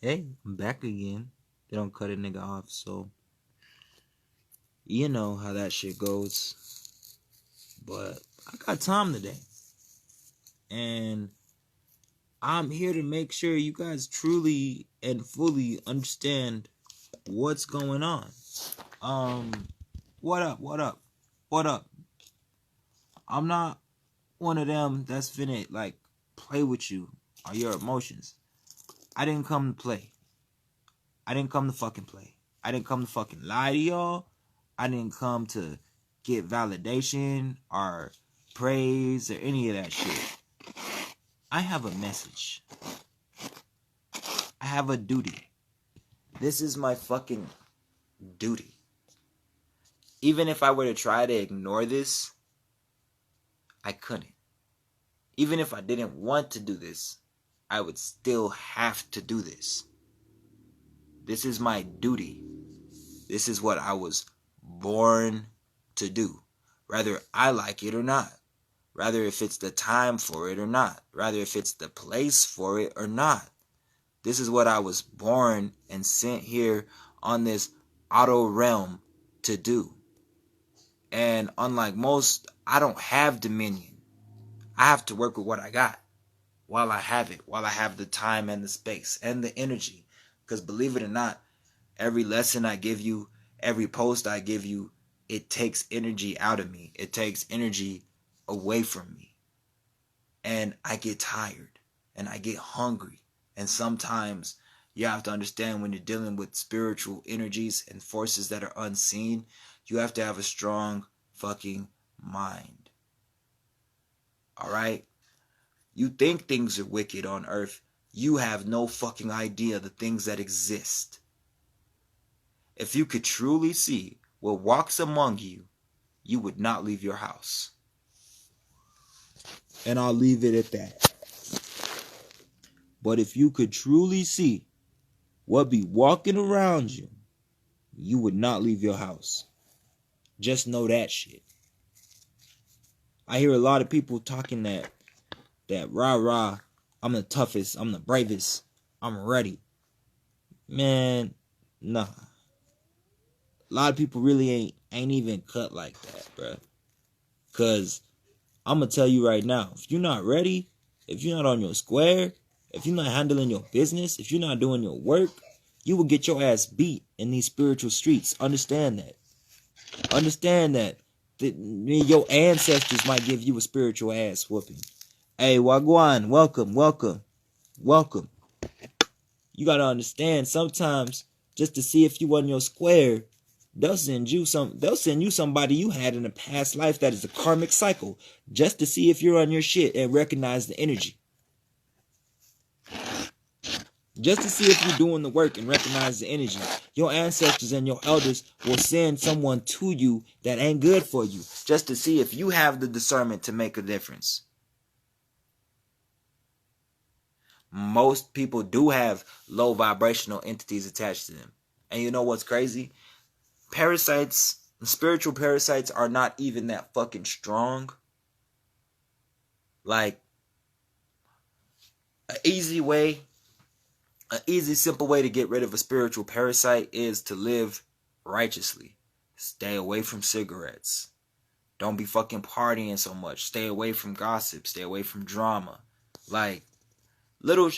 Hey, I'm back again. They don't cut a nigga off, so you know how that shit goes. But I got time today. And I'm here to make sure you guys truly and fully understand what's going on. Um, what up, what up, what up? I'm not one of them that's finna play with you or your emotions. I didn't come to play. I didn't come to fucking play. I didn't come to fucking lie to y'all. I didn't come to get validation or praise or any of that shit. I have a message. I have a duty. This is my fucking duty. Even if I were to try to ignore this, I couldn't. Even if I didn't want to do this, I would still have to do this. This is my duty. This is what I was born to do. Whether I like it or not. Rather if it's the time for it or not. Rather if it's the place for it or not. This is what I was born and sent here on this auto realm to do. And unlike most, I don't have dominion. I have to work with what I got while I have it. While I have the time and the space and the energy. Because believe it or not, every lesson I give you, every post I give you, it takes energy out of me. It takes energy away from me. And I get tired. And I get hungry. And sometimes you have to understand when you're dealing with spiritual energies and forces that are unseen, you have to have a strong fucking mind. Alright? You think things are wicked on earth. You have no fucking idea the things that exist. If you could truly see what walks among you, you would not leave your house. And I'll leave it at that. But if you could truly see what be walking around you, you would not leave your house. Just know that shit. I hear a lot of people talking that rah, I'm the toughest, I'm the bravest, I'm ready. Man, nah. A lot of people really ain't even cut like that, bruh. Cause I'm gonna tell you right now, if you're not ready, if you're not on your square, if you're not handling your business, if you're not doing your work, you will get your ass beat in these spiritual streets. Understand that. Understand that your ancestors might give you a spiritual ass whooping. Hey, Wagwan, welcome. You gotta understand, sometimes just to see if you on your square, they'll send you somebody you had in a past life that is a karmic cycle, just to see if you're on your shit and recognize the energy. Just to see if you're doing the work and recognize the energy. Your ancestors and your elders will send someone to you that ain't good for you, just to see if you have the discernment to make a difference. Most people do have low vibrational entities attached to them. And you know what's crazy? Parasites, spiritual parasites are not even that fucking strong. Like, an easy, simple way to get rid of a spiritual parasite is to live righteously. Stay away from cigarettes. Don't be fucking partying so much. Stay away from gossip. Stay away from drama. Like, little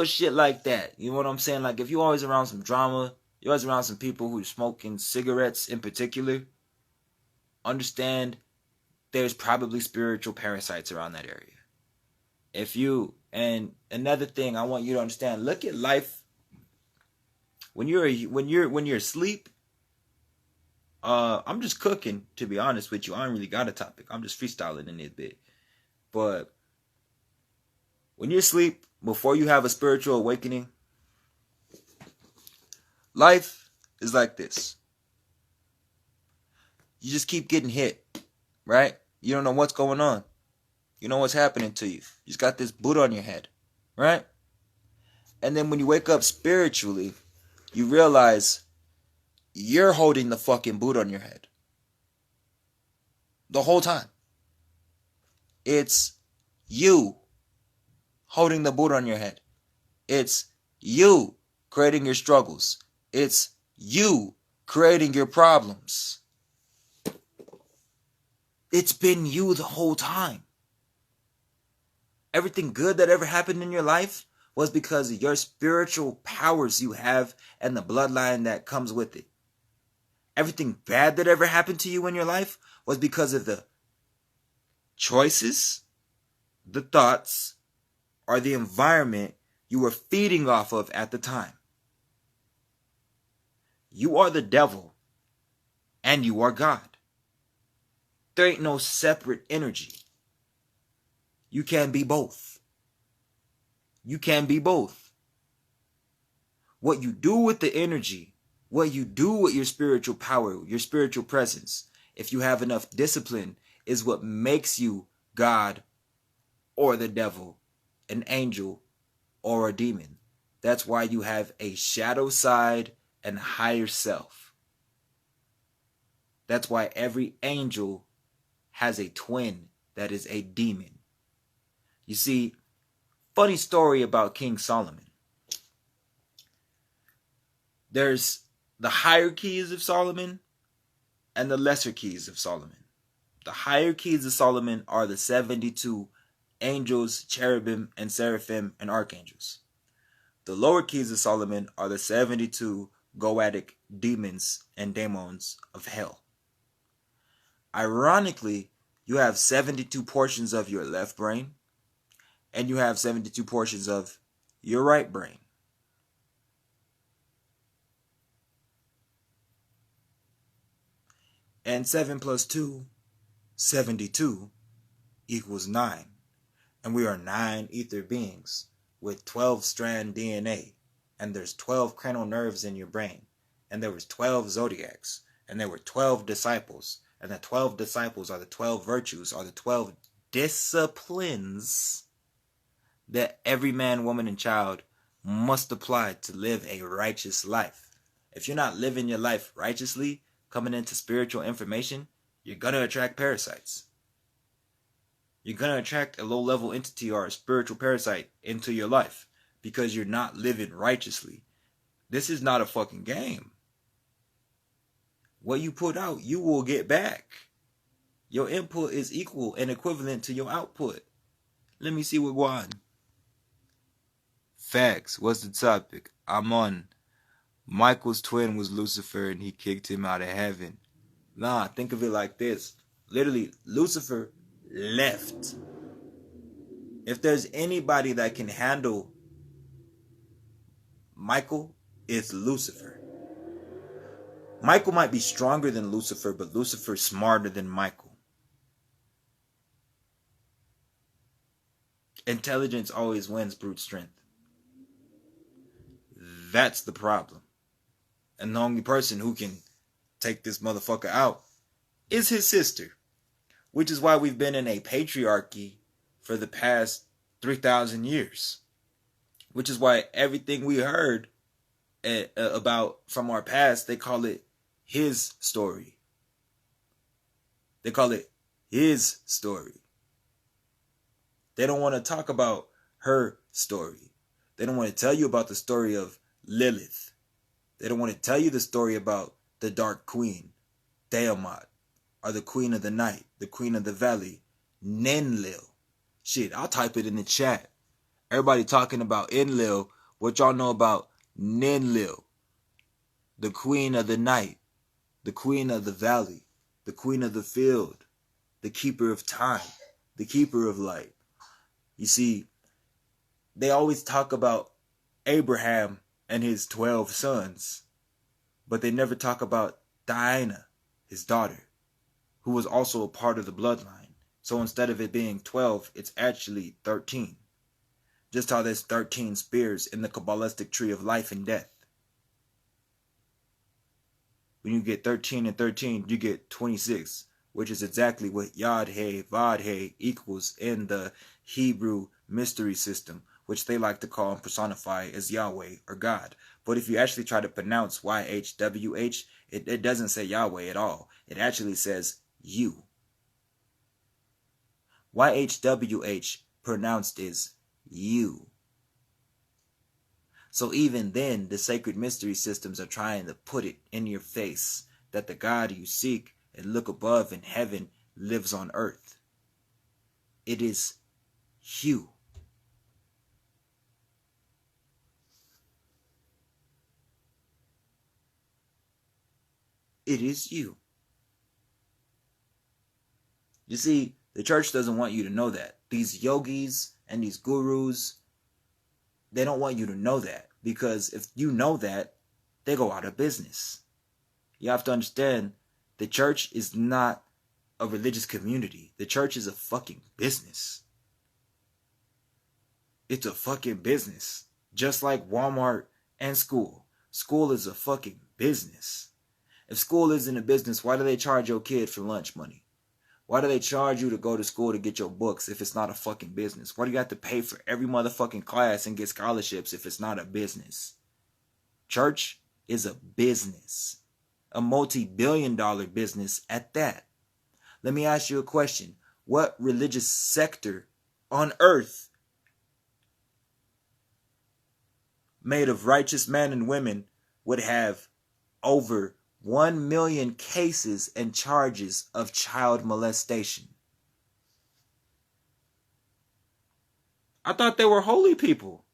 shit like that. You know what I'm saying? Like, if you're always around some drama, you're always around some people who are smoking cigarettes in particular, understand there's probably spiritual parasites around that area. And another thing I want you to understand, look at life when you're asleep. I'm just cooking, to be honest with you. I don't really got a topic. I'm just freestyling in this bit. But when you're asleep, before you have a spiritual awakening, life is like this. You just keep getting hit, right? You don't know what's going on. You know what's happening to you. You just got this boot on your head, right? And then when you wake up spiritually, you realize you're holding the fucking boot on your head. The whole time. It's you holding the boot on your head. It's you creating your struggles. It's you creating your problems. It's been you the whole time. Everything good that ever happened in your life was because of your spiritual powers you have and the bloodline that comes with it. Everything bad that ever happened to you in your life was because of the choices, the thoughts, or the environment you were feeding off of at the time. You are the devil and you are God. There ain't no separate energy. You can be both. You can be both. What you do with the energy, what you do with your spiritual power, your spiritual presence, if you have enough discipline, is what makes you God or the devil, an angel or a demon. That's why you have a shadow side and higher self. That's why every angel has a twin that is a demon. You see, funny story about King Solomon. There's the higher keys of Solomon and the lesser keys of Solomon. The higher keys of Solomon are the 72 angels, cherubim, and seraphim, and archangels. The lower keys of Solomon are the 72 goadic demons and daemons of hell. Ironically, you have 72 portions of your left brain, and you have 72 portions of your right brain. And 7 plus 2, 72, equals 9. And we are 9 ether beings with 12-strand DNA. And there's 12 cranial nerves in your brain. And there was 12 zodiacs. And there were 12 disciples. And the 12 disciples are the 12 virtues, are the 12 disciplines that every man, woman, and child must apply to live a righteous life. If you're not living your life righteously, coming into spiritual information, you're going to attract parasites. You're going to attract a low-level entity or a spiritual parasite into your life because you're not living righteously. This is not a fucking game. What you put out, you will get back. Your input is equal and equivalent to your output. Let me see what Guan. Facts. What's the topic? I'm on. Michael's twin was Lucifer and he kicked him out of heaven. Nah, think of it like this. Literally, Lucifer left. If there's anybody that can handle Michael, it's Lucifer. Michael might be stronger than Lucifer, but Lucifer's smarter than Michael. Intelligence always wins brute strength. That's the problem. And the only person who can take this motherfucker out is his sister. Which is why we've been in a patriarchy for the past 3,000 years. Which is why everything we heard about from our past, they call it his story. They call it his story. They don't want to talk about her story. They don't want to tell you about the story of Lilith. They don't want to tell you the story about the Dark Queen, Dammmmme, or the Queen of the Night, the Queen of the Valley, Enlil. Shit, I'll type it in the chat. Everybody talking about Enlil. What y'all know about Enlil? The Queen of the Night, the Queen of the Valley, the Queen of the Field, the Keeper of Time, the Keeper of Light. You see, they always talk about Abraham and his 12 sons, but they never talk about Diana, his daughter, who was also a part of the bloodline. So instead of it being 12, it's actually 13. Just how there's 13 spears in the Kabbalistic tree of life and death. When you get 13 and 13, you get 26, which is exactly what Yod-He, Vod-He equals in the Hebrew mystery system, which they like to call and personify as Yahweh or God. But if you actually try to pronounce YHWH, it doesn't say Yahweh at all. It actually says you. YHWH pronounced is you. So even then, the sacred mystery systems are trying to put it in your face that the God you seek and look above in heaven lives on earth. It is you. It is you. You see, the church doesn't want you to know that. These yogis and these gurus, they don't want you to know that. Because if you know that, they go out of business. You have to understand, the church is not a religious community. The church is a fucking business. It's a fucking business. Just like Walmart and school. School is a fucking business. If school isn't a business, why do they charge your kid for lunch money? Why do they charge you to go to school to get your books if it's not a fucking business? Why do you have to pay for every motherfucking class and get scholarships if it's not a business? Church is a business. A multi-billion-dollar business at that. Let me ask you a question. What religious sector on earth made of righteous men and women would have over 1 million cases and charges of child molestation? I thought they were holy people.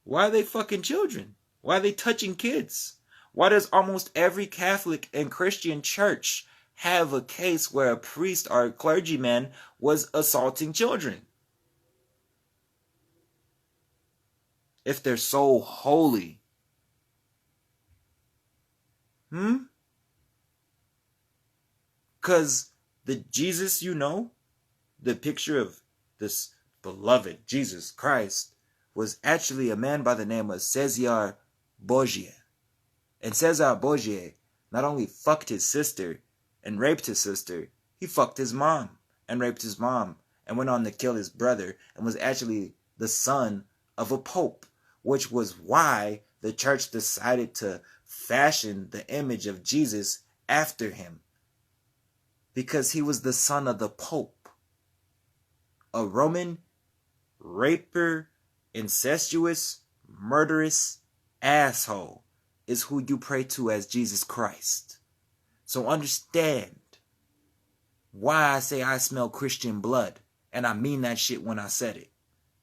Why are they fucking children? Why are they touching kids? Why does almost every Catholic and Christian church have a case where a priest or a clergyman was assaulting children? If they're so holy. Because the Jesus you know, the picture of this beloved Jesus Christ, was actually a man by the name of César Borgia. And César Borgia not only fucked his sister and raped his sister, he fucked his mom and raped his mom and went on to kill his brother and was actually the son of a pope, which was why the church decided to fashion the image of Jesus after him. Because he was the son of the pope. A Roman raper, incestuous, murderous asshole is who you pray to as Jesus Christ. So understand why I say I smell Christian blood. And I mean that shit when I said it.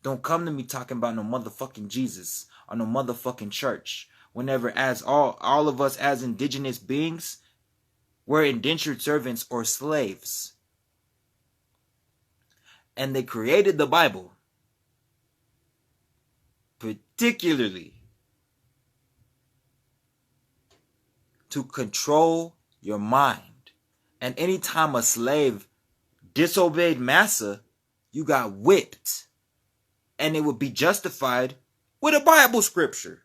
Don't come to me talking about no motherfucking Jesus or no motherfucking church. Whenever as all of us as indigenous beings, we're indentured servants or slaves. And they created the Bible particularly to control your mind. And anytime a slave disobeyed massa, you got whipped. And it would be justified with a Bible scripture.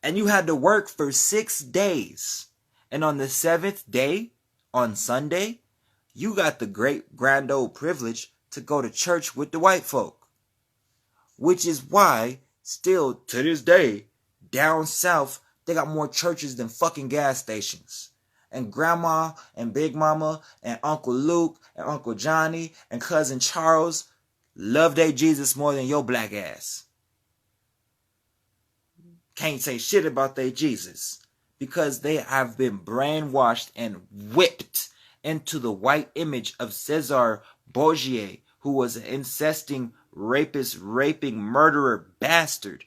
And you had to work for 6 days. And on the 7th day, on Sunday, you got the great grand old privilege to go to church with the white folk. Which is why, still to this day, down south, they got more churches than fucking gas stations. And grandma and big mama and Uncle Luke and Uncle Johnny and cousin Charles love their Jesus more than your black ass. Can't say shit about their Jesus because they have been brainwashed and whipped into the white image of César Borgia, who was an incesting, rapist, raping, murderer bastard.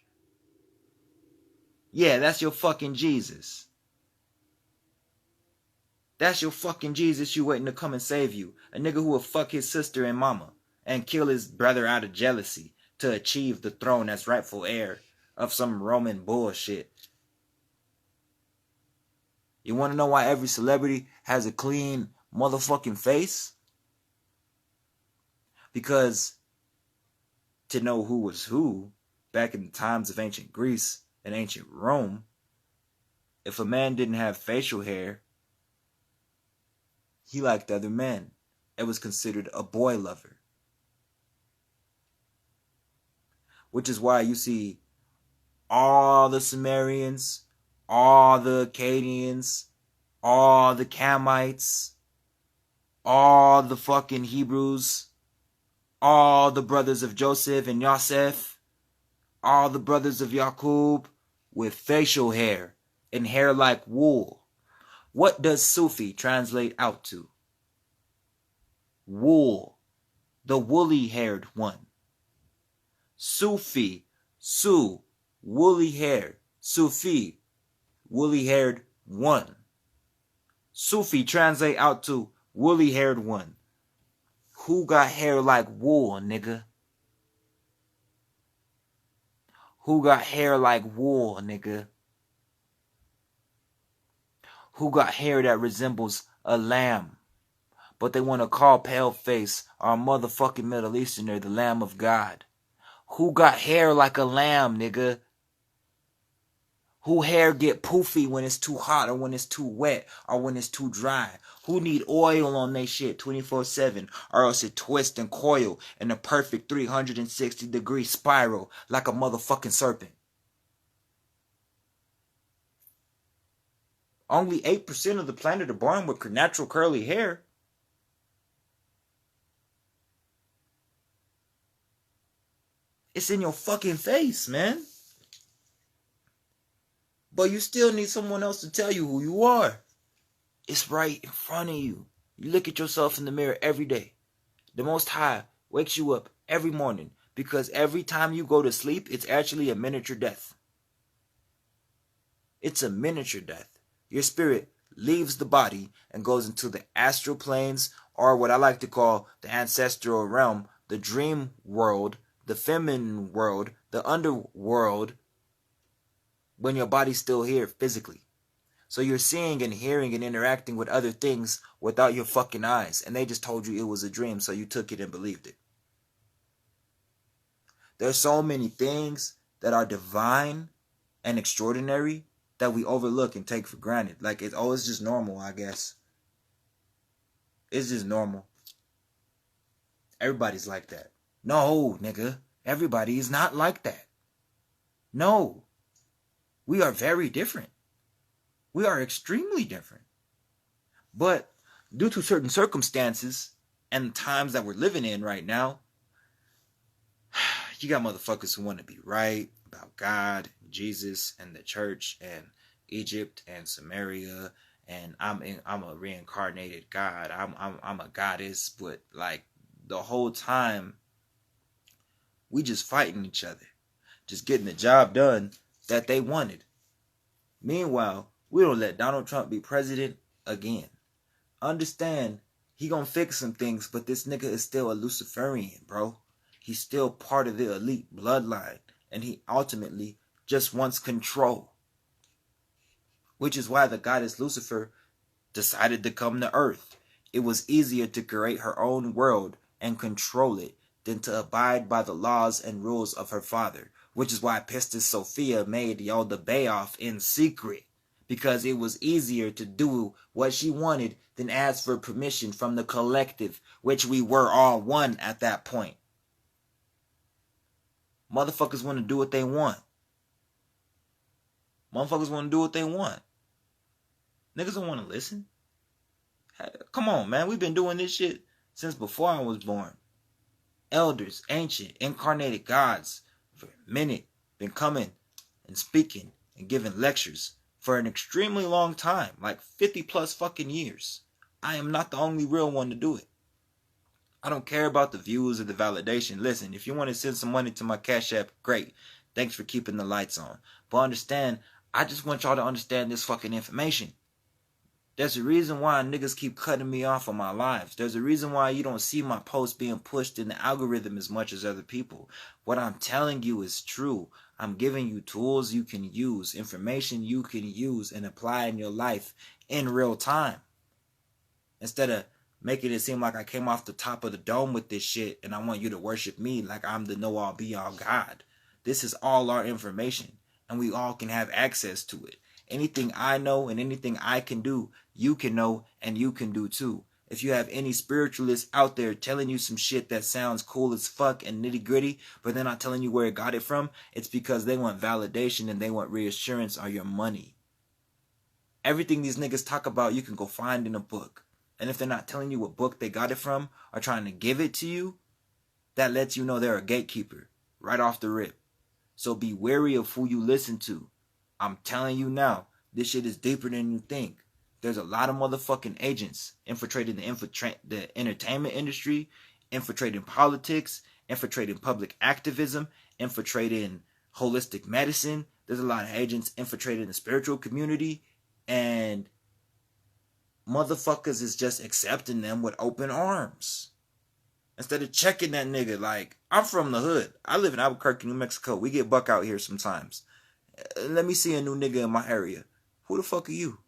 Yeah, that's your fucking Jesus. That's your fucking Jesus you waiting to come and save you. A nigga who will fuck his sister and mama and kill his brother out of jealousy to achieve the throne as rightful heir of some Roman bullshit. You want to know why every celebrity has a clean motherfucking face? Because to know who was who back in the times of ancient Greece and ancient Rome, if a man didn't have facial hair, he liked other men. It was considered a boy lover. Which is why you see all the Sumerians, all the Akkadians, all the Camites, all the fucking Hebrews, all the brothers of Joseph and Yosef, All the brothers of Yaqub with facial hair and hair like wool. What does Sufi translate out to? Wool, the woolly-haired one. Sufi, Su, woolly hair. Sufi, woolly-haired one. Sufi translate out to woolly-haired one. Who got hair like wool, nigga? Who got hair like wool, nigga? Who got hair that resembles a lamb? But they want to call Paleface or a motherfucking Middle Easterner the Lamb of God. Who got hair like a lamb, nigga? Who hair get poofy when it's too hot or when it's too wet or when it's too dry? Who need oil on they shit 24/7 or else it twist and coil in a perfect 360-degree spiral like a motherfucking serpent? Only 8% of the planet are born with natural curly hair. It's in your fucking face, man. But you still need someone else to tell you who you are. It's right in front of you. You look at yourself in the mirror every day. The Most High wakes you up every morning because every time you go to sleep, it's actually a miniature death. It's a miniature death. Your spirit leaves the body and goes into the astral planes, or what I like to call the ancestral realm, the dream world, the feminine world, the underworld, when your body's still here physically. So you're seeing and hearing and interacting with other things without your fucking eyes, and they just told you it was a dream, so you took it and believed it. There's so many things that are divine and extraordinary that we overlook and take for granted. Like, it's just normal, I guess. It's just normal. Everybody's like that. No, nigga. Everybody is not like that. No. We are very different. We are extremely different. But due to certain circumstances and the times that we're living in right now, you got motherfuckers who want to be right about God, Jesus, and the church, and Egypt, and Samaria, and I'm a reincarnated God. I'm a goddess, but like the whole time, we just fighting each other, just getting the job done that they wanted. Meanwhile, we don't let Donald Trump be president again. Understand, he gonna fix some things, but this nigga is still a Luciferian, bro. He's still part of the elite bloodline, and he ultimately just wants control. Which is why the goddess Lucifer decided to come to Earth. It was easier to create her own world and control it than to abide by the laws and rules of her father. Which is why Pistis Sophia made the Bayoff in secret. Because it was easier to do what she wanted than ask for permission from the collective, which we were all one at that point. Motherfuckers want to do what they want. Motherfuckers want to do what they want. Niggas don't want to listen. Come on, man. We've been doing this shit since before I was born. Elders, ancient, incarnated gods, for a minute, been coming and speaking and giving lectures for an extremely long time, like 50 plus fucking years. I am not the only real one to do it. I don't care about the views or the validation. Listen, if you want to send some money to my Cash App, great. Thanks for keeping the lights on. But understand, I just want y'all to understand this fucking information. There's a reason why niggas keep cutting me off on my lives. There's a reason why you don't see my posts being pushed in the algorithm as much as other people. What I'm telling you is true. I'm giving you tools you can use, information you can use and apply in your life in real time. Instead of making it seem like I came off the top of the dome with this shit and I want you to worship me like I'm the know-all be-all God. This is all our information and we all can have access to it. Anything I know and anything I can do, you can know and you can do too. If you have any spiritualists out there telling you some shit that sounds cool as fuck and nitty gritty, but they're not telling you where it got it from, it's because they want validation and they want reassurance on your money. Everything these niggas talk about, you can go find in a book. And if they're not telling you what book they got it from or trying to give it to you, that lets you know they're a gatekeeper right off the rip. So be wary of who you listen to. I'm telling you now, this shit is deeper than you think. There's a lot of motherfucking agents infiltrating the entertainment industry, infiltrating politics, infiltrating public activism, infiltrating holistic medicine. There's a lot of agents infiltrating the spiritual community, and motherfuckers is just accepting them with open arms. Instead of checking that nigga, like, I'm from the hood. I live in Albuquerque, New Mexico. We get buck out here sometimes. Let me see a new nigga in my area. Who the fuck are you?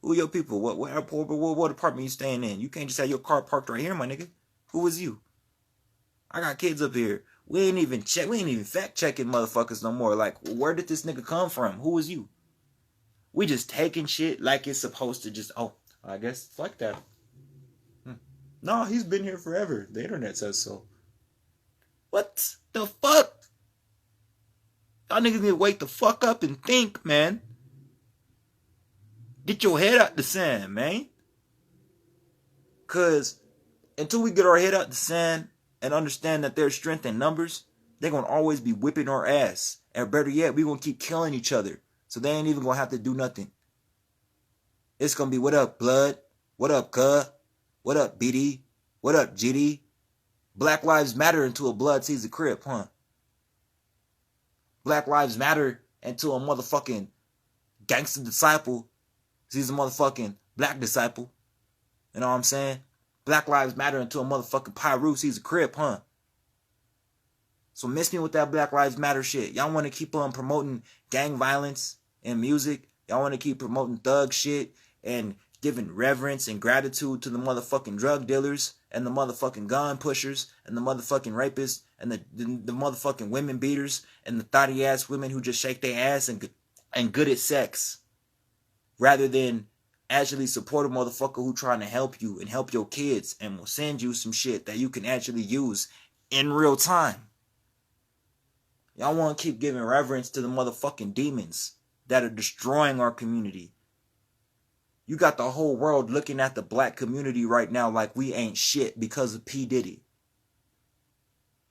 Who are your people? What airport? What apartment you staying in? You can't just have your car parked right here, my nigga. Who is you? I got kids up here. We ain't even fact checking motherfuckers no more. Like, where did this nigga come from? Who is you? We just taking shit like it's supposed to just, oh, I guess it's like that. No, he's been here forever. The internet says so. What the fuck? Y'all niggas need to wake the fuck up and think, man. Get your head out the sand, man. Because until we get our head out the sand and understand that there's strength in numbers, they're going to always be whipping our ass. And better yet, we're going to keep killing each other. So they ain't even going to have to do nothing. It's going to be, what up, blood? What up, cuh? What up, BD? What up, GD? Black Lives Matter until a blood sees a crib, huh? Black Lives Matter until a motherfucking gangster disciple sees a motherfucking black disciple. You know what I'm saying? Black Lives Matter until a motherfucking Pyru sees a crib, huh? So miss me with that Black Lives Matter shit. Y'all want to keep on promoting gang violence in music? Y'all want to keep promoting thug shit and giving reverence and gratitude to the motherfucking drug dealers and the motherfucking gun pushers and the motherfucking rapists and the motherfucking women beaters and the thotty ass women who just shake their ass and good at sex, rather than actually support a motherfucker who trying to help you and help your kids and will send you some shit that you can actually use in real time. Y'all want to keep giving reverence to the motherfucking demons that are destroying our community. You got the whole world looking at the black community right now like we ain't shit because of P. Diddy.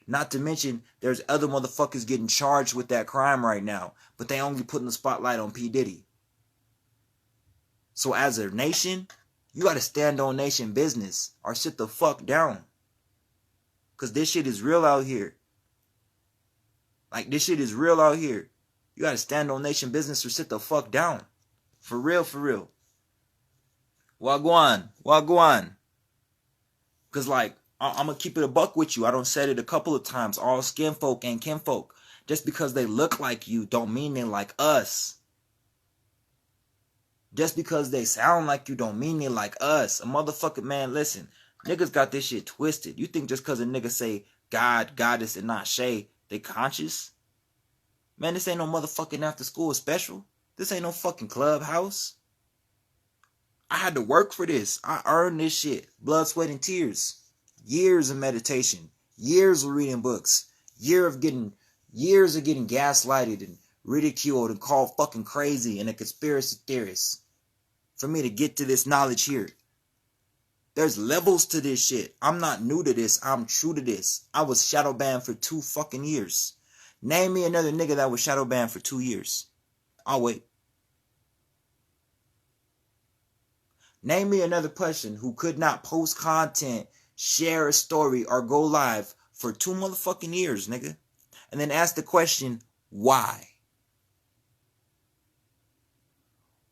Not to mention, there's other motherfuckers getting charged with that crime right now, but they only putting the spotlight on P. Diddy. So as a nation, you got to stand on nation business or sit the fuck down. Because this shit is real out here. Like, this shit is real out here. You got to stand on nation business or sit the fuck down. For real, for real. Wagwan. Because, like, I'm going to keep it a buck with you. I done said it a couple of times. All skin folk ain't kinfolk. Just because they look like you don't mean they like us. Just because they sound like you don't mean they like us. A motherfucking man, listen. Niggas got this shit twisted. You think just because a nigga say God, goddess, and not Shay, they conscious? Man, this ain't no motherfucking after school special. This ain't no fucking clubhouse. I had to work for this. I earned this shit. Blood, sweat, and tears. Years of meditation. Years of reading books. Years of getting gaslighted and ridiculed and called fucking crazy and a conspiracy theorist. For me to get to this knowledge here. There's levels to this shit. I'm not new to this. I'm true to this. I was shadow banned for 2 fucking years. Name me another nigga that was shadow banned for 2 years. I'll wait. Name me another person who could not post content, share a story, or go live for 2 motherfucking years, nigga. And then ask the question, why?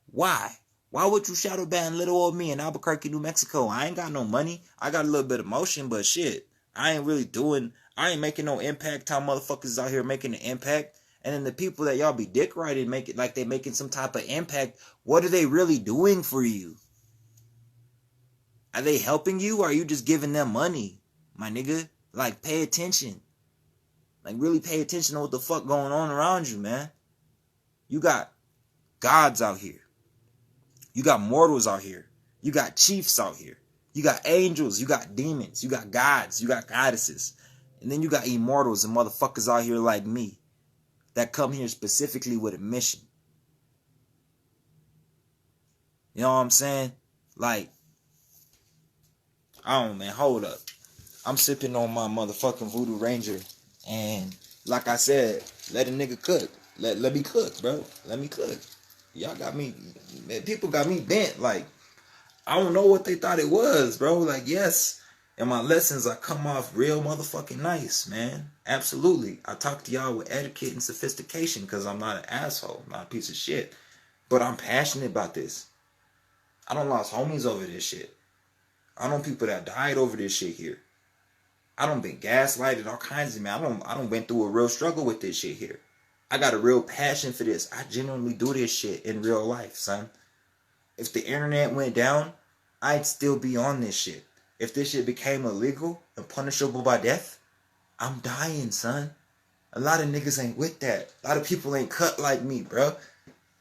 Why? Why would you shadow ban little old me in Albuquerque, New Mexico? I ain't got no money. I got a little bit of motion, but shit, I ain't making no impact. How motherfuckers is out here making an impact. And then the people that y'all be dick riding make it like they making some type of impact. What are they really doing for you? Are they helping you, or are you just giving them money, my nigga? Like, pay attention. Like, really pay attention to what the fuck going on around you, man. You got gods out here. You got mortals out here. You got chiefs out here. You got angels. You got demons. You got gods. You got goddesses. And then you got immortals and motherfuckers out here like me that come here specifically with a mission. You know what I'm saying? Like, I don't know, man. Hold up. I'm sipping on my motherfucking Voodoo Ranger. And Like I said, let a nigga cook. Let me cook, bro. Let me cook. Y'all got me, man, people got me bent. Like, I don't know what they thought it was, bro. Like, yes, in my lessons, I come off real motherfucking nice, man. Absolutely. I talk to y'all with etiquette and sophistication because I'm not an asshole, not a piece of shit. But I'm passionate about this. I done lost homies over this shit. I know people that died over this shit here. I done been gaslighted, all kinds of, man. I done went through a real struggle with this shit here. I got a real passion for this. I genuinely do this shit in real life, son. If the internet went down, I'd still be on this shit. If this shit became illegal and punishable by death, I'm dying, son. A lot of niggas ain't with that. A lot of people ain't cut like me, bro.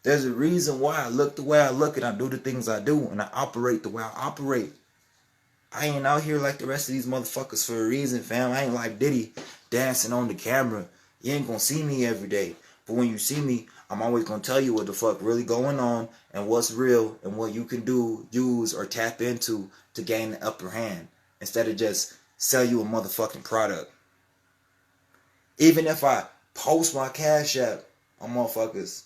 There's a reason why I look the way I look and I do the things I do and I operate the way I operate. I ain't out here like the rest of these motherfuckers for a reason, fam. I ain't like Diddy dancing on the camera. You ain't gonna see me every day. But when you see me, I'm always gonna tell you what the fuck really going on and what's real and what you can do, use, or tap into to gain the upper hand. Instead of just sell you a motherfucking product. Even if I post my Cash App on motherfuckers,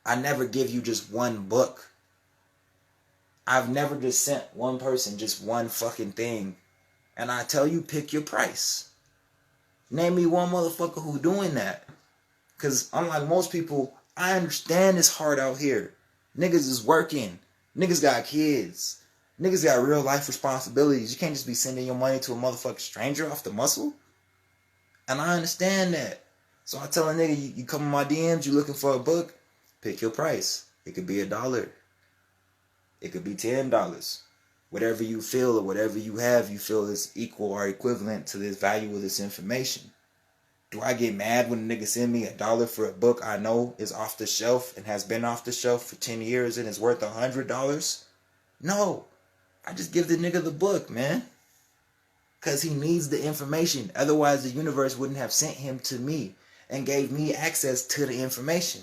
I never give you just one book. I've never just sent one person just one fucking thing. And I tell you, pick your price. Name me one motherfucker who doing that. Because unlike most people, I understand it's hard out here. Niggas is working. Niggas got kids. Niggas got real life responsibilities. You can't just be sending your money to a motherfucking stranger off the muscle. And I understand that. So I tell a nigga, you come in my DMs, you looking for a book, pick your price. It could be $1. It could be $10. Whatever you feel or whatever you have, you feel is equal or equivalent to this value of this information. Do I get mad when a nigga send me $1 for a book I know is off the shelf and has been off the shelf for 10 years and is worth $100? No. I just give the nigga the book, man. Because he needs the information. Otherwise, the universe wouldn't have sent him to me and gave me access to the information.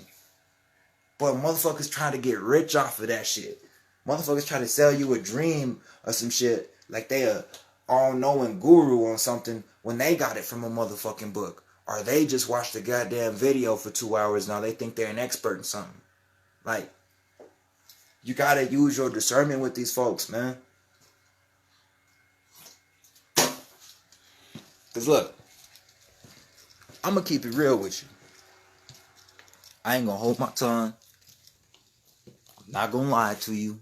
But motherfuckers trying to get rich off of that shit. Motherfuckers try to sell you a dream or some shit like they a all-knowing guru on something when they got it from a motherfucking book. Or they just watched a goddamn video for 2 hours, now they think they're an expert in something. Like, you gotta use your discernment with these folks, man. Because look, I'm gonna keep it real with you. I ain't gonna hold my tongue. I'm not gonna lie to you.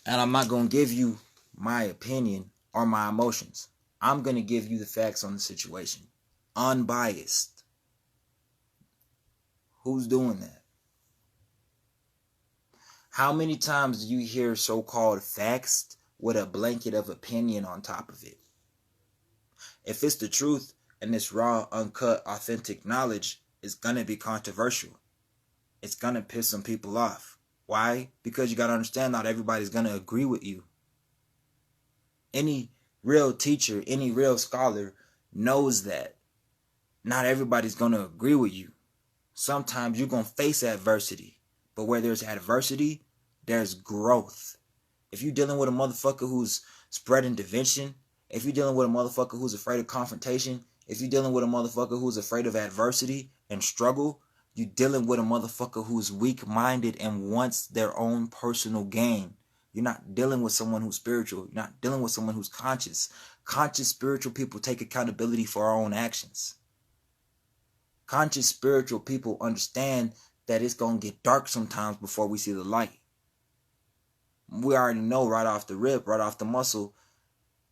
And I'm not gonna give you my opinion or my emotions. I'm gonna give you the facts on the situation. Unbiased. Who's doing that? How many times do you hear so-called facts with a blanket of opinion on top of it? If it's the truth and it's raw, uncut, authentic knowledge, it's gonna be controversial. It's gonna piss some people off. Why? Because you gotta understand, not everybody's gonna agree with you. Any real teacher, any real scholar knows that not everybody's gonna agree with you. Sometimes you're gonna face adversity. But where there's adversity, there's growth. If you're dealing with a motherfucker who's spreading division, if you're dealing with a motherfucker who's afraid of confrontation, if you're dealing with a motherfucker who's afraid of adversity and struggle, you're dealing with a motherfucker who's weak-minded and wants their own personal gain. You're not dealing with someone who's spiritual. You're not dealing with someone who's conscious. Conscious spiritual people take accountability for our own actions. Conscious spiritual people understand that it's going to get dark sometimes before we see the light. We already know right off the rip, right off the muscle,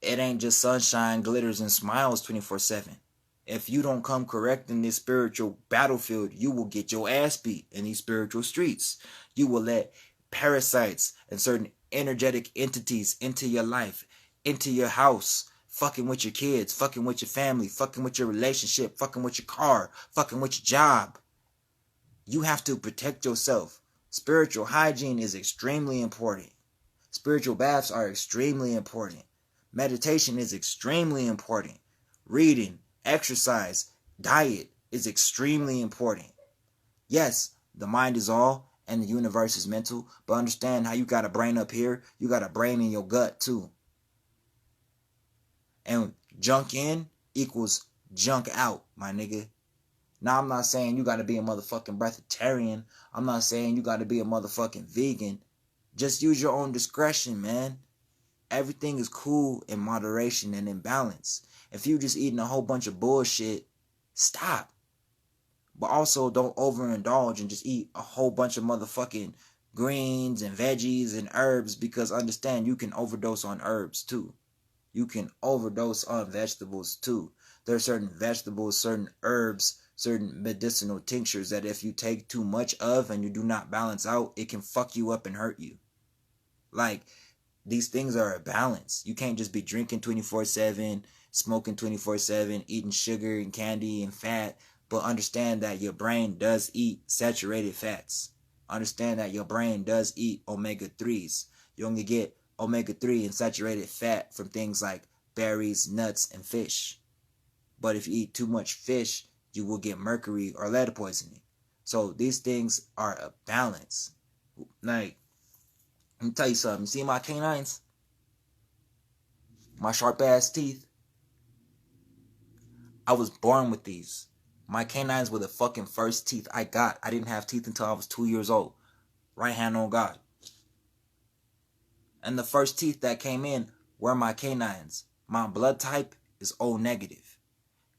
it ain't just sunshine, glitters, and smiles 24/7. If you don't come correct in this spiritual battlefield, you will get your ass beat in these spiritual streets. You will let parasites and certain energetic entities into your life, into your house, fucking with your kids, fucking with your family, fucking with your relationship, fucking with your car, fucking with your job. You have to protect yourself. Spiritual hygiene is extremely important. Spiritual baths are extremely important. Meditation is extremely important. Reading, exercise, diet is extremely important. Yes, the mind is all and the universe is mental, but understand how you got a brain up here, you got a brain in your gut too. And junk in equals junk out, my nigga. Now, I'm not saying you gotta be a motherfucking breatharian. I'm not saying you gotta be a motherfucking vegan. Just use your own discretion, man. Everything is cool in moderation and in balance. If you just eating a whole bunch of bullshit, stop. But also don't overindulge and just eat a whole bunch of motherfucking greens and veggies and herbs, because understand you can overdose on herbs too. You can overdose on vegetables too. There are certain vegetables, certain herbs, certain medicinal tinctures that if you take too much of and you do not balance out, it can fuck you up and hurt you. Like, these things are a balance. You can't just be drinking 24/7, smoking 24/7, eating sugar and candy and fat, but understand that your brain does eat saturated fats. Understand that your brain does eat omega-3s. You only get omega-3 and saturated fat from things like berries, nuts, and fish. But if you eat too much fish, you will get mercury or lead poisoning. So these things are a balance. Like, let me tell you something. See my canines? My sharp ass teeth? I was born with these. My canines were the fucking first teeth I got. I didn't have teeth until I was 2 years old. Right hand on God. And the first teeth that came in were my canines. My blood type is O negative.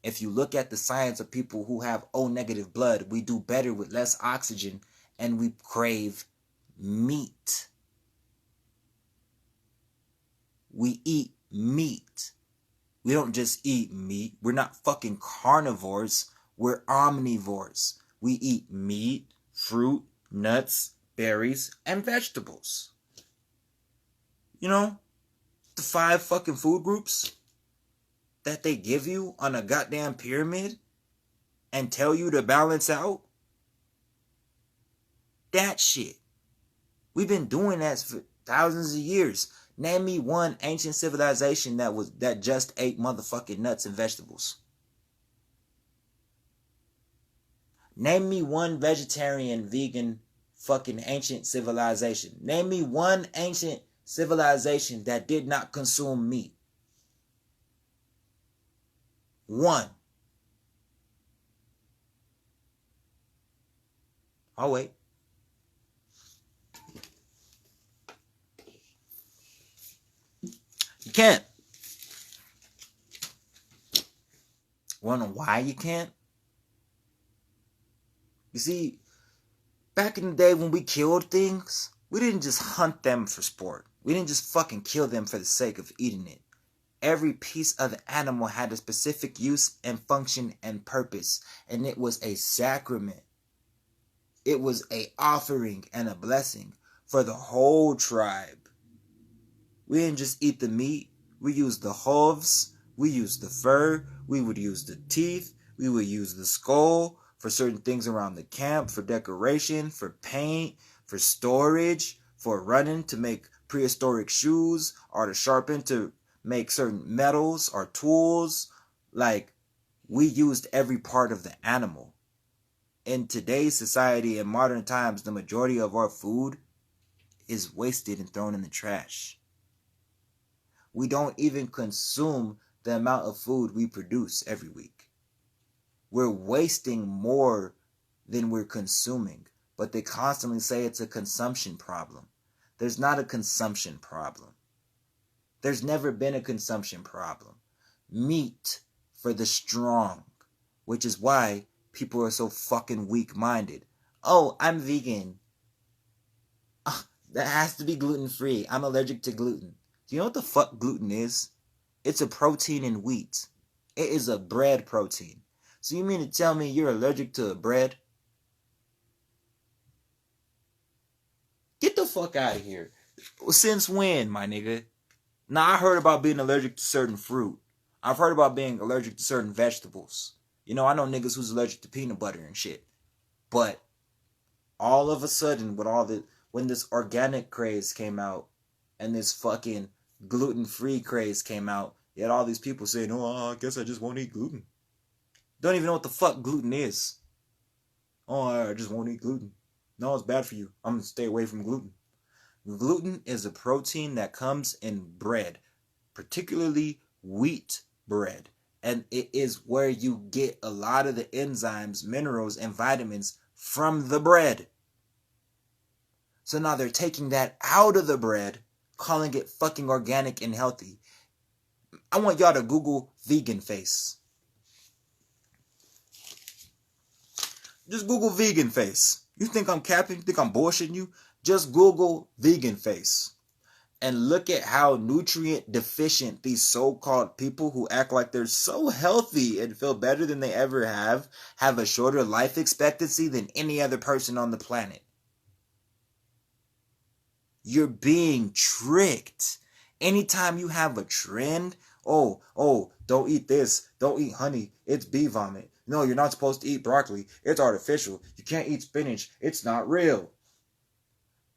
If you look at the science of people who have O negative blood, we do better with less oxygen and we crave meat. We eat meat. We don't just eat meat. We're not fucking carnivores. We're omnivores. We eat meat, fruit, nuts, berries, and vegetables. You know, the 5 fucking food groups that they give you on a goddamn pyramid and tell you to balance out. That shit. We've been doing that for thousands of years. Name me one ancient civilization that just ate motherfucking nuts and vegetables. Name me one vegetarian, vegan, fucking ancient civilization. Name me one ancient civilization that did not consume meat. One. I'll wait. You can't. Wanna know why you can't? You see, back in the day when we killed things, we didn't just hunt them for sport. We didn't just fucking kill them for the sake of eating it. Every piece of the animal had a specific use and function and purpose, and it was a sacrament. It was an offering and a blessing for the whole tribe. We didn't just eat the meat. We used the hooves. We used the fur. We would use the teeth. We would use the skull for certain things around the camp, for decoration, for paint, for storage, for running to make prehistoric shoes, or to sharpen to make certain metals or tools. Like, we used every part of the animal. In today's society, in modern times, the majority of our food is wasted and thrown in the trash. We don't even consume the amount of food we produce every week. We're wasting more than we're consuming, but they constantly say it's a consumption problem. There's not a consumption problem. There's never been a consumption problem. Meat for the strong, which is why people are so fucking weak-minded. Oh, I'm vegan. That has to be gluten-free. I'm allergic to gluten. Do you know what the fuck gluten is? It's a protein in wheat. It is a bread protein. So you mean to tell me you're allergic to bread? Get the fuck out of here. Since when, my nigga? Now, I heard about being allergic to certain fruit. I've heard about being allergic to certain vegetables. You know, I know niggas who's allergic to peanut butter and shit. But all of a sudden, when this organic craze came out, and this fucking gluten-free craze came out, you had all these people saying, oh, I guess I just won't eat gluten. Don't even know what the fuck gluten is. Oh, I just won't eat gluten. No, it's bad for you. I'm going to stay away from gluten. Gluten is a protein that comes in bread, particularly wheat bread. And it is where you get a lot of the enzymes, minerals, and vitamins from the bread. So now they're taking that out of the bread, calling it fucking organic and healthy. I want y'all to Google vegan face. Just Google vegan face. You think I'm capping? You think I'm bullshitting you? Just Google vegan face. And look at how nutrient deficient these so-called people who act like they're so healthy and feel better than they ever have a shorter life expectancy than any other person on the planet. You're being tricked. Anytime you have a trend, oh, don't eat this, don't eat honey, it's bee vomit. No, you're not supposed to eat broccoli, it's artificial. You can't eat spinach, it's not real.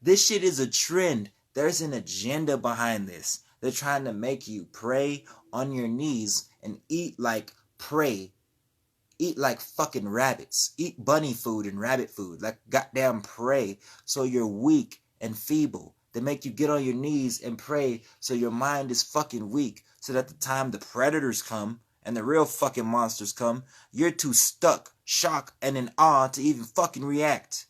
This shit is a trend. There's an agenda behind this. They're trying to make you pray on your knees and eat like prey. Eat like fucking rabbits. Eat bunny food and rabbit food like goddamn prey, so you're weak and feeble. They make you get on your knees and pray so your mind is fucking weak, so that the time the predators come and the real fucking monsters come, you're too stuck, shocked, and in awe to even fucking react.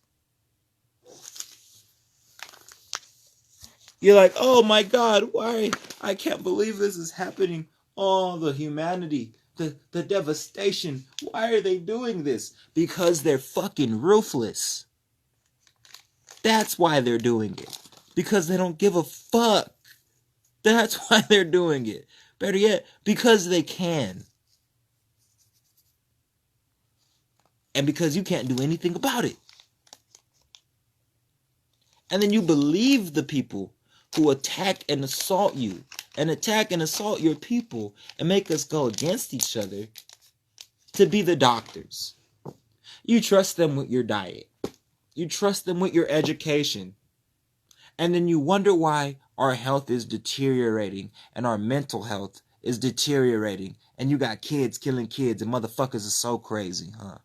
You're like, oh my God, why? I can't believe this is happening. Oh, the humanity, the devastation. Why are they doing this? Because they're fucking ruthless. That's why they're doing it. Because they don't give a fuck. That's why they're doing it. Better yet, because they can. And because you can't do anything about it. And then you believe the people who attack and assault you, and attack and assault your people, and make us go against each other to be the doctors. You trust them with your diet. You trust them with your education. And then you wonder why our health is deteriorating, and our mental health is deteriorating, and you got kids killing kids, and motherfuckers are so crazy, huh?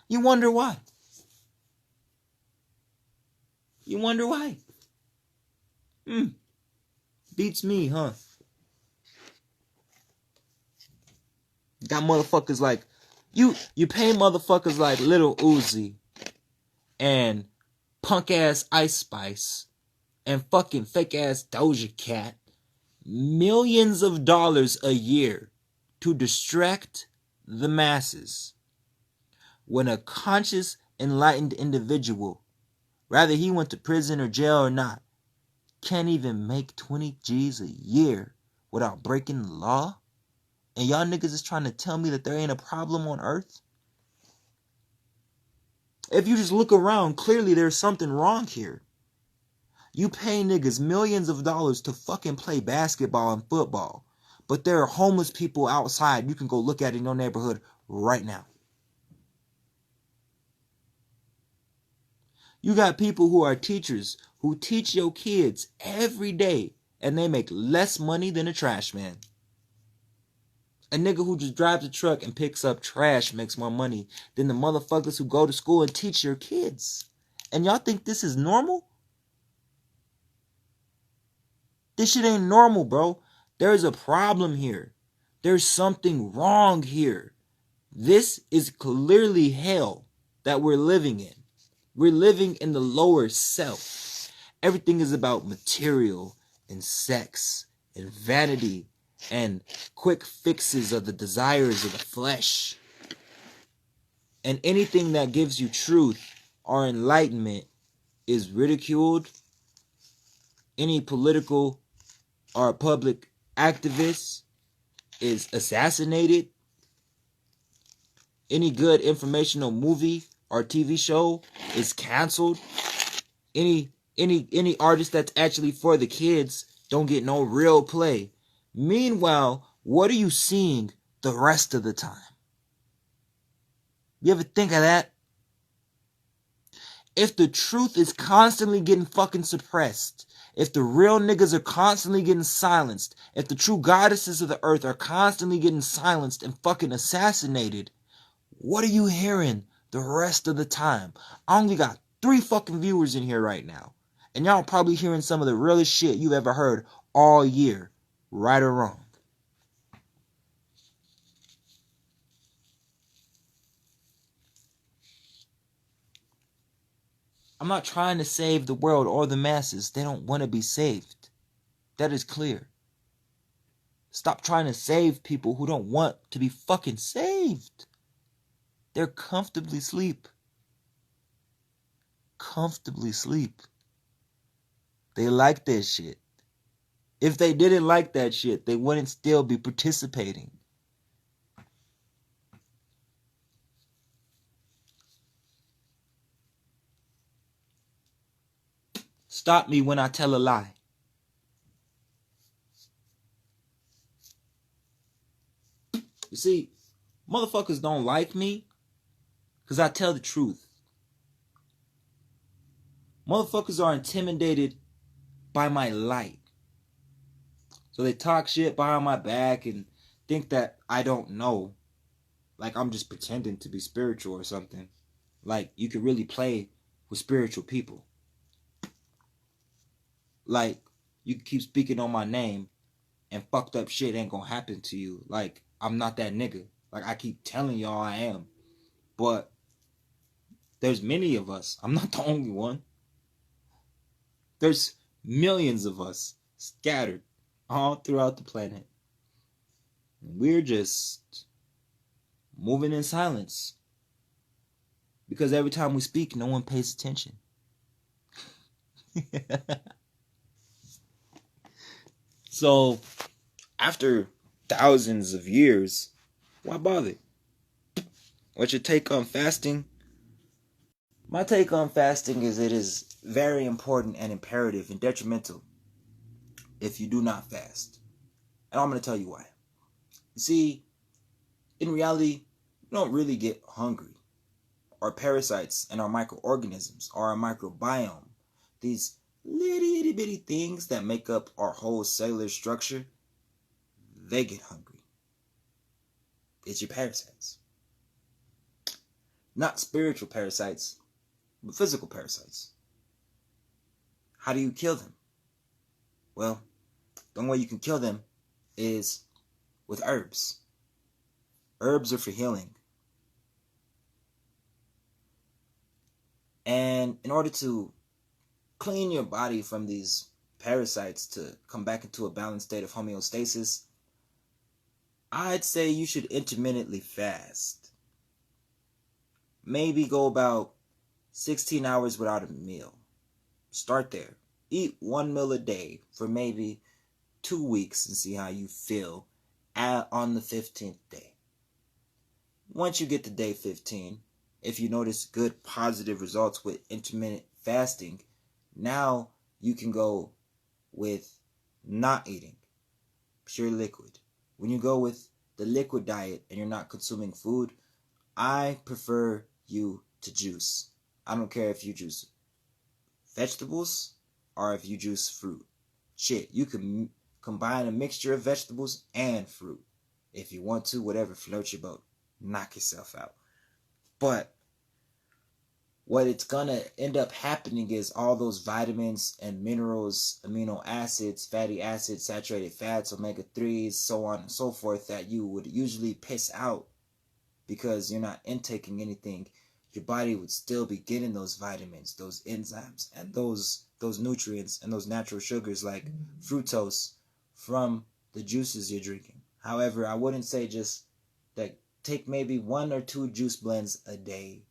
You wonder why. You wonder why. Beats me, huh? Got motherfuckers like you pay motherfuckers like Little Uzi and punk ass Ice Spice and fucking fake ass Doja Cat millions of dollars a year to distract the masses, when a conscious, enlightened individual, whether he went to prison or jail or not, can't even make 20 G's a year without breaking the law? And y'all niggas is trying to tell me that there ain't a problem on earth? If you just look around, clearly there's something wrong here. You pay niggas millions of dollars to fucking play basketball and football, but there are homeless people outside you can go look at in your neighborhood right now. You got people who are teachers who teach your kids every day, and they make less money than a trash man. A nigga who just drives a truck and picks up trash makes more money than the motherfuckers who go to school and teach your kids. And y'all think this is normal? This shit ain't normal, bro. There's a problem here. There's something wrong here. This is clearly hell that we're living in. We're living in the lower self. Everything is about material and sex and vanity and quick fixes of the desires of the flesh. And anything that gives you truth or enlightenment is ridiculed. Any political or public activist is assassinated. Any good informational movie or TV show is canceled. Any artist that's actually for the kids don't get no real play. Meanwhile, what are you seeing the rest of the time? You ever think of that? If the truth is constantly getting fucking suppressed, if the real niggas are constantly getting silenced, if the true goddesses of the earth are constantly getting silenced and fucking assassinated, what are you hearing the rest of the time? I only got 3 fucking viewers in here right now, and y'all probably hearing some of the realest shit you've ever heard all year, right or wrong. I'm not trying to save the world or the masses. They don't want to be saved. That is clear. Stop trying to save people who don't want to be fucking saved. They're comfortably asleep. Comfortably asleep. They like that shit. If they didn't like that shit, they wouldn't still be participating. Stop me when I tell a lie. You see, motherfuckers don't like me because I tell the truth. Motherfuckers are intimidated by my light. So they talk shit behind my back and think that I don't know. Like I'm just pretending to be spiritual or something. Like you could really play with spiritual people. Like you can keep speaking on my name and fucked up shit ain't gonna happen to you. Like I'm not that nigga. Like I keep telling y'all I am. But there's many of us. I'm not the only one. There's millions of us scattered all throughout the planet. We're just moving in silence. Because every time we speak, no one pays attention. So, after thousands of years, why bother? What's your take on fasting? My take on fasting is it is very important and imperative and detrimental if you do not fast. And I'm going to tell you why. You see, in reality, you don't really get hungry. Our parasites and our microorganisms, our microbiome, these little itty bitty things that make up our whole cellular structure, they get hungry. It's your parasites. Not spiritual parasites, but physical parasites. How do you kill them? Well, the only way you can kill them is with herbs. Herbs are for healing. And in order to clean your body from these parasites to come back into a balanced state of homeostasis, I'd say you should intermittently fast. Maybe go about 16 hours without a meal. Start there. Eat one meal a day for maybe 2 weeks and see how you feel on the 15th day. Once you get to day 15, if you notice good positive results with intermittent fasting, now you can go with not eating, pure liquid. When you go with the liquid diet and you're not consuming food, I prefer you to juice. I don't care if you juice vegetables or if you juice fruit. Shit, you can combine a mixture of vegetables and fruit. If you want to, whatever floats your boat. Knock yourself out. But what it's gonna end up happening is all those vitamins and minerals, amino acids, fatty acids, saturated fats, omega-3s, so on and so forth that you would usually piss out because you're not intaking anything. Your body would still be getting those vitamins, those enzymes, and those nutrients and those natural sugars like fructose from the juices you're drinking. However, I wouldn't say just like take maybe 1 or 2 juice blends a day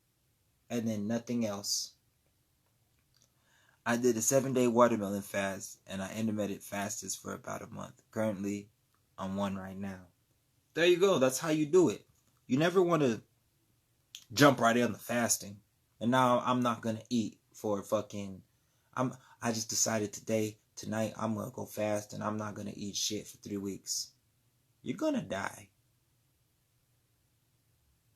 and then nothing else. I did a 7-day watermelon fast and I intermittent fasted for about a month. Currently, I'm one right now. There you go. That's how you do it. You never want to jump right in the fasting. And now I'm not going to eat for fucking... I just decided tonight, I'm going to go fast and I'm not going to eat shit for 3 weeks. You're going to die.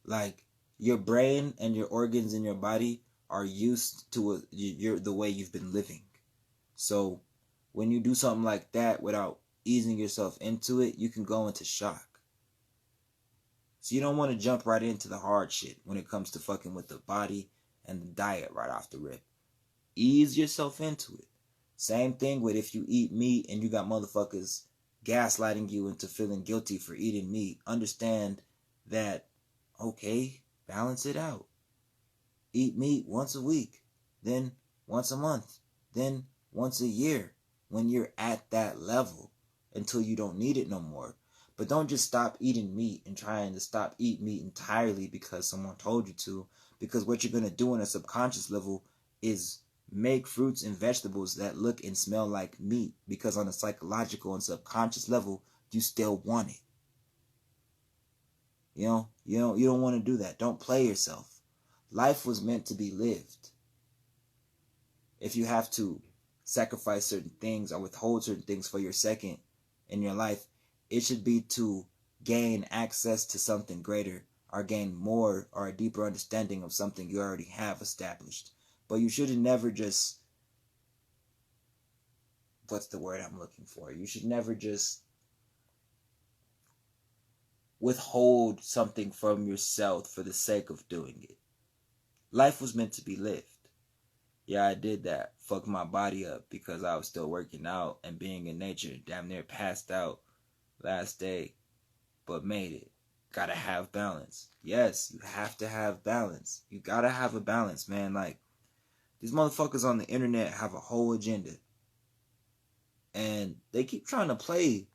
Like, your brain and your organs in your body are used to the way you've been living. So when you do something like that without easing yourself into it, you can go into shock. So you don't want to jump right into the hard shit when it comes to fucking with the body and the diet right off the rip. Ease yourself into it. Same thing with if you eat meat and you got motherfuckers gaslighting you into feeling guilty for eating meat. Understand that, okay, balance it out. Eat meat once a week. Then once a month, then once a year when you're at that level until you don't need it no more. But don't just stop eating meat and trying to stop eating meat entirely because someone told you to. Because what you're going to do on a subconscious level is make fruits and vegetables that look and smell like meat. Because on a psychological and subconscious level, you still want it. You don't want to do that. Don't play yourself. Life was meant to be lived. If you have to sacrifice certain things or withhold certain things for your second in your life, it should be to gain access to something greater or gain more or a deeper understanding of something you already have established. But you should never just, what's the word I'm looking for? You should never just withhold something from yourself for the sake of doing it. Life was meant to be lived. Yeah, I did that. Fucked my body up because I was still working out and being in nature. Damn near passed out last day, but made it. Gotta have balance. Yes, you have to have balance. You gotta have a balance, man. Like, these motherfuckers on the internet have a whole agenda. And they keep trying to play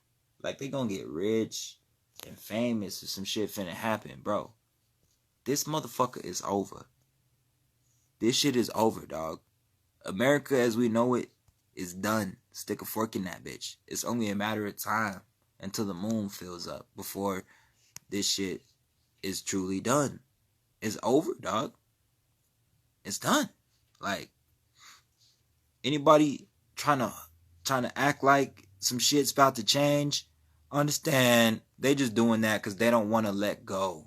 like they gonna get rich and famous or some shit finna happen, bro. This motherfucker is over. This shit is over, dog. America as we know it is done. Stick a fork in that bitch. It's only a matter of time until the moon fills up before this shit is truly done. It's over, dog. It's done. Like, anybody trying to act like some shit's about to change, understand they just doing that because they don't want to let go.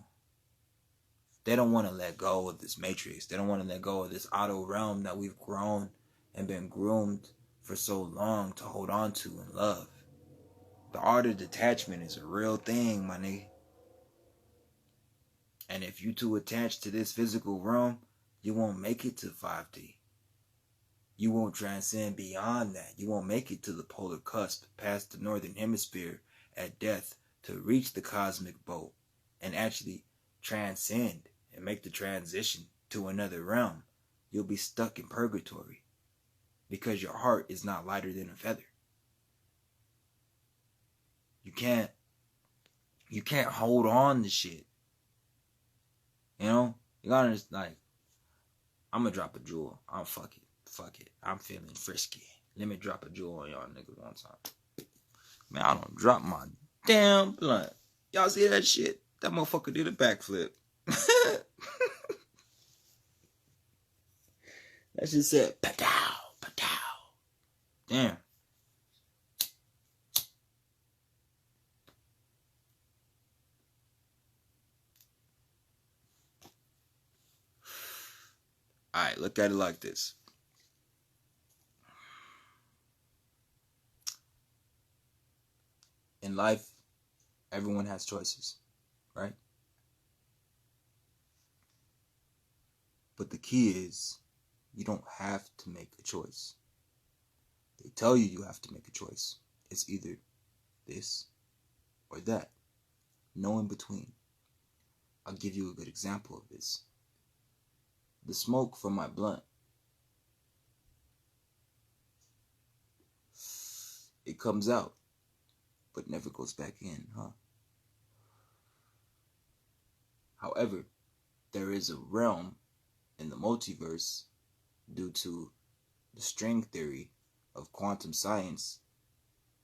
They don't want to let go of this matrix. They don't want to let go of this auto realm that we've grown and been groomed for so long to hold on to and love. The art of detachment is a real thing, my nigga. And if you too attached to this physical realm, you won't make it to 5D. You won't transcend beyond that. You won't make it to the polar cusp past the northern hemisphere at death to reach the cosmic boat and actually transcend and make the transition to another realm. You'll be stuck in purgatory because your heart is not lighter than a feather. You can't hold on to shit. You know? You gotta just, like, I'm gonna drop a jewel. Fuck it. I'm feeling frisky. Let me drop a jewel on y'all niggas one time. Man, I don't drop my damn blunt. Y'all see that shit? That motherfucker did a backflip. That shit said, patow, patow. Damn. Alright, look at it like this. In life, everyone has choices, right? But the key is, you don't have to make a choice. They tell you you have to make a choice. It's either this or that. No in between. I'll give you a good example of this. The smoke from my blunt. It comes out, but never goes back in, huh? However, there is a realm in the multiverse due to the string theory of quantum science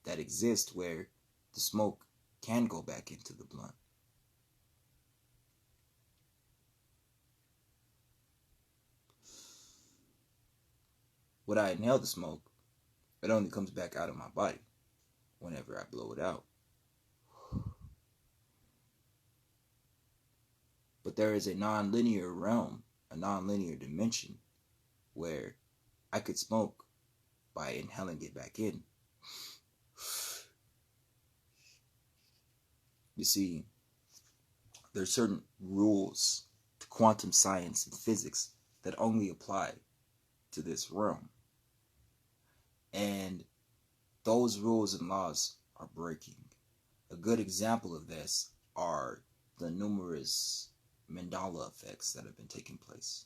that exists where the smoke can go back into the blunt. When I inhale the smoke, it only comes back out of my body whenever I blow it out. But there is a non-linear realm, a non-linear dimension, where I could smoke by inhaling it back in. You see, there's certain rules to quantum science and physics that only apply to this realm. And those rules and laws are breaking. A good example of this are the numerous Mandela effects that have been taking place.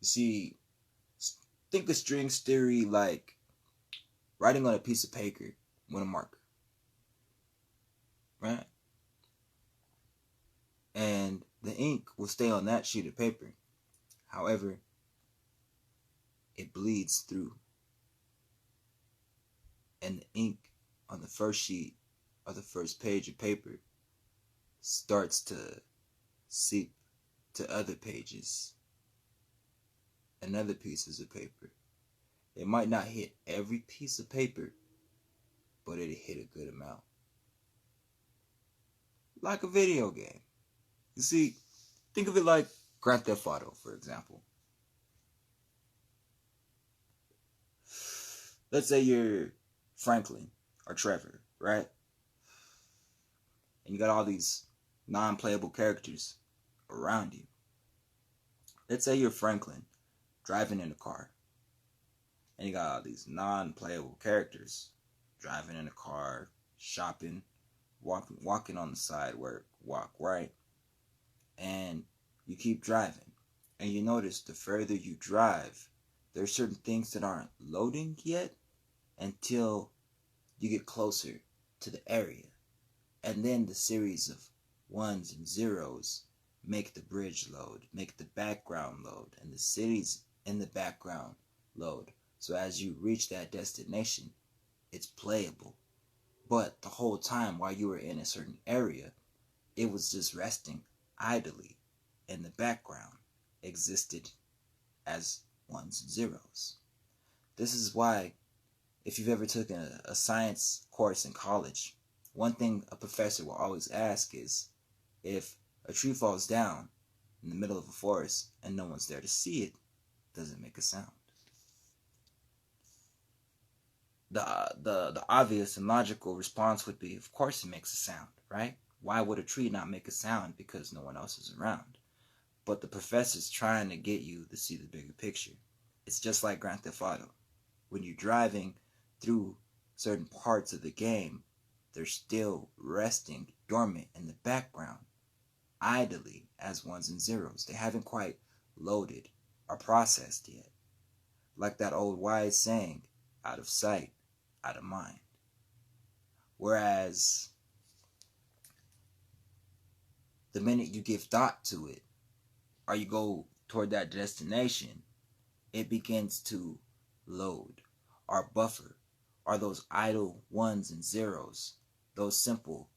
see, think of strings theory like writing on a piece of paper with a marker, right? And the ink will stay on that sheet of paper. However, it bleeds through. And the ink on the first sheet or the first page of paper starts to seep to other pages and other pieces of paper. It might not hit every piece of paper, but it'll hit a good amount. Like a video game. You see, think of it like Grand Theft Auto, for example. Let's say you're Franklin or Trevor, right? And you got all these non-playable characters around you. Let's say you're Franklin driving in a car. And you got all these non-playable characters driving in a car, shopping, walking on the sidewalk, walk right. And you keep driving. And you notice the further you drive, there's certain things that aren't loading yet until you get closer to the area. And then the series of ones and zeros make the bridge load, make the background load, and the cities in the background load. So as you reach that destination, it's playable. But the whole time while you were in a certain area, it was just resting idly in the background, existed as ones and zeros. This is why, if you've ever taken a science course in college, one thing a professor will always ask is, if a tree falls down in the middle of a forest and no one's there to see it, does it make a sound? The obvious and logical response would be, of course it makes a sound, right? Why would a tree not make a sound? Because no one else is around. But the professor's trying to get you to see the bigger picture. It's just like Grand Theft Auto. When you're driving through certain parts of the game, they're still resting dormant in the background, idly as ones and zeros. They haven't quite loaded or processed yet. Like that old wise saying, out of sight, out of mind. Whereas the minute you give thought to it, or you go toward that destination, it begins to load or buffer, or those idle ones and zeros, those simple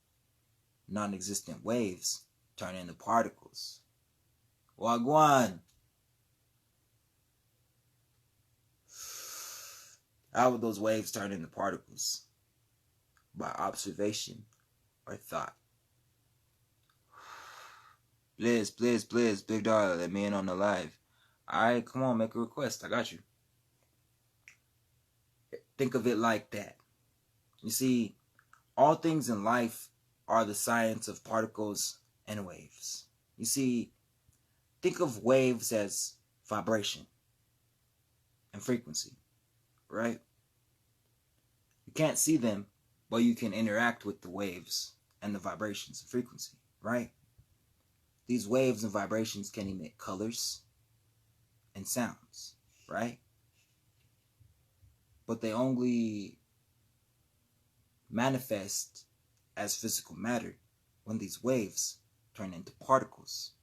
non-existent waves turn into particles. Wagwan. How would those waves turn into particles? By observation or thought. Blizz, big dog, let me in on the live. Alright, come on, make a request. I got you. Think of it like that. You see, all things in life are the science of particles and waves. You see, think of waves as vibration and frequency, right? You can't see them, but you can interact with the waves and the vibrations and frequency, right? These waves and vibrations can emit colors and sounds, right? But they only manifest as physical matter when these waves turn into particles.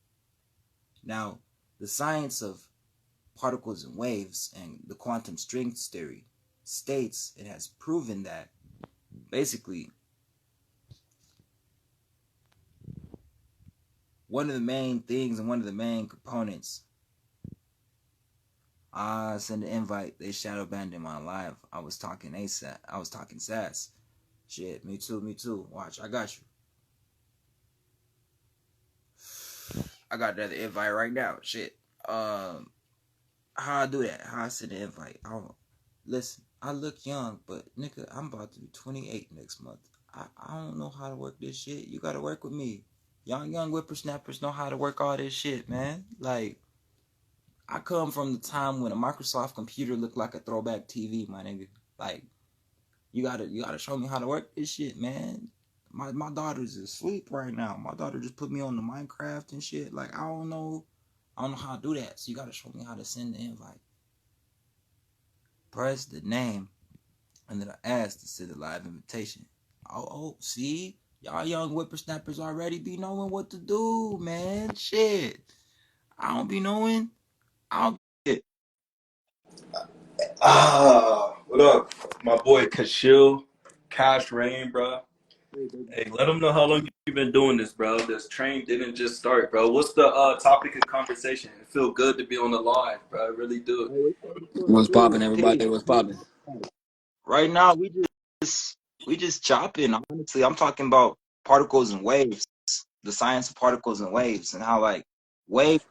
Now, the science of particles and waves and the quantum strings theory states it has proven that basically one of the main things and one of the main components. Send an invite. They shadow banned him on live. I was talking ASAP. I was talking sass. Shit, me too. Watch, I got you. I got another invite right now. Shit. How I do that? How I send an invite? Listen, I look young, but nigga, I'm about to be 28 next month. I don't know how to work this shit. You gotta work with me. Young whippersnappers know how to work all this shit, man. Like, I come from the time when a Microsoft computer looked like a throwback TV, my nigga. Like, you gotta show me how to work this shit, man. My daughter's asleep right now. My daughter just put me on the Minecraft and shit. Like, I don't know I don't know how to do that. So you gotta show me how to send the invite. Press the name, and then I ask to send a live invitation. Oh, see? Y'all young whippersnappers already be knowing what to do, man. Shit. I don't be knowing. I don't be What up? My boy Kashil, Cash Rain, bro. Hey, let them know how long you been doing this, bro. This train didn't just start, bro. What's the topic of conversation? It feel good to be on the live, bro. I really do. What's poppin', everybody? What's poppin'? Right now we just chopping. Honestly, I'm talking about particles and waves, the science of particles and waves, and how like waves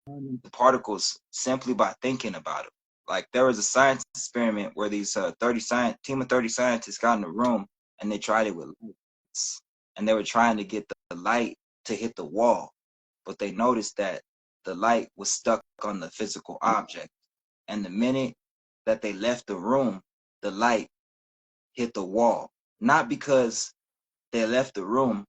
turn into particles simply by thinking about it. Like there was a science experiment where these team of 30 scientists got in a room and they tried it with lights, and they were trying to get the light to hit the wall, but they noticed that the light was stuck on the physical object, and the minute that they left the room, the light hit the wall. Not because they left the room,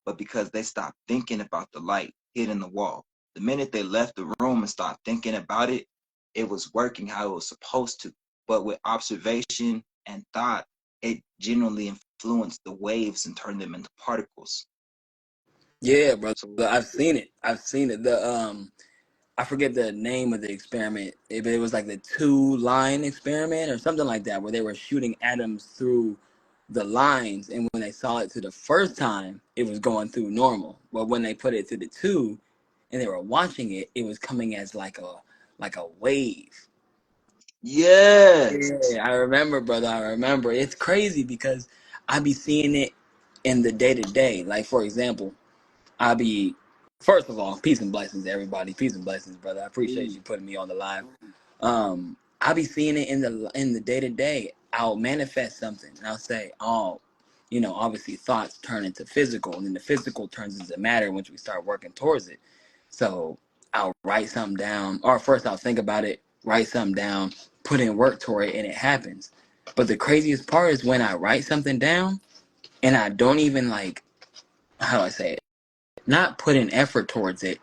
but because they stopped thinking about the light hitting the wall. The minute they left the room and stopped thinking about it, it was working how it was supposed to. But with observation and thought, it genuinely influenced the waves and turned them into particles. Yeah, brother. So I've seen it. I've seen it. I forget the name of the experiment. It was like the 2-line experiment or something like that, where they were shooting atoms through the lines, and when they saw it to the first time, it was going through normal. But when they put it to the two, and they were watching it, it was coming as like a wave. yes. Yeah, I remember, brother. I remember. It's crazy because I be seeing it in the day to day. Like for example. I be first of all, peace and blessings to everybody. Peace and blessings, brother. I appreciate you putting me on the live. I be seeing it in the day to day. I'll manifest something and I'll say, oh, obviously thoughts turn into physical, and then the physical turns into matter once we start working towards it. So I'll write something down, or first I'll think about it, write something down, put in work toward it, and it happens. But the craziest part is when I write something down and I don't even how do I say it? Not put an effort towards it,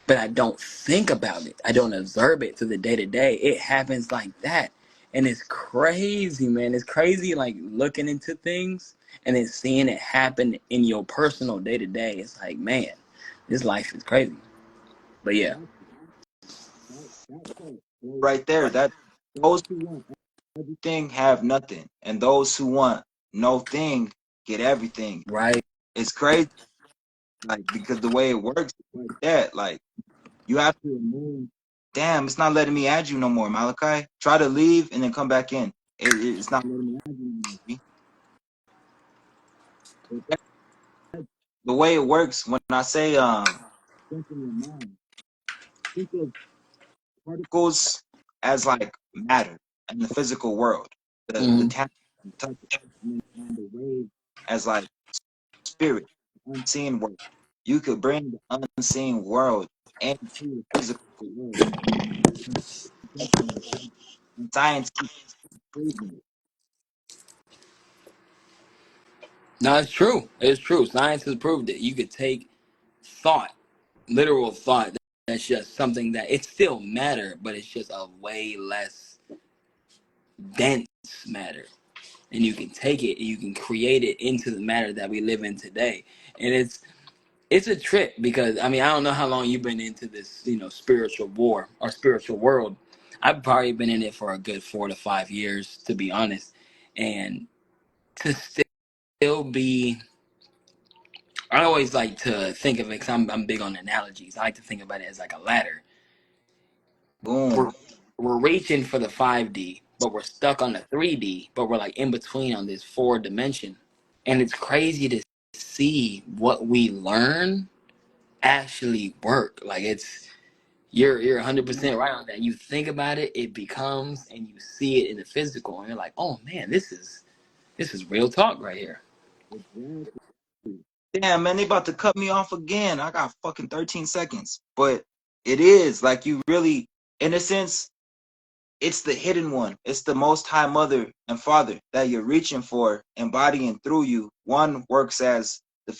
but I don't think about it. I don't observe it to the day to day. It happens like that. And it's crazy, man. It's crazy like looking into things and then seeing it happen in your personal day to day. It's like, man, this life is crazy. But yeah. Right there. That those who want everything have nothing, and those who want no thing get everything. Right. It's crazy, like because the way it works is like that. Like you have to remove. Damn, it's not letting me add you no more, Malachi. Try to leave and then come back in. It's not letting me add you no more. The way it works when I say think in your mind, think of particles as like matter in the physical world, the Hmm. tangible, the touch, and then the wave as like spirit, unseen world. You could bring the unseen world into the physical world. And science keeps proving it. No, it's true. It's true. Science has proved it. You could take thought, literal thought, that's just something that it's still matter, but it's just a way less dense matter, and you can take it and you can create it into the matter that we live in today. And it's a trip because I mean, I don't know how long you've been into this, spiritual war or spiritual world. I've probably been in it for a good 4 to 5 years, to be honest. And to still be, I always like to think of it because I'm big on analogies. I like to think about it as like a ladder. we're, Boom. we're reaching for the 5D, but we're stuck on the 3D, but we're like in between on this 4 dimension. And it's crazy to see what we learn actually work. Like you're 100% right on that. You think about it, it becomes, and you see it in the physical, and you're like, oh man, this is real talk right here. Damn, man, they about to cut me off again. I got fucking 13 seconds. But it is like you really, in a sense, it's the hidden one. It's the most high mother and father that you're reaching for, embodying through you. One works as the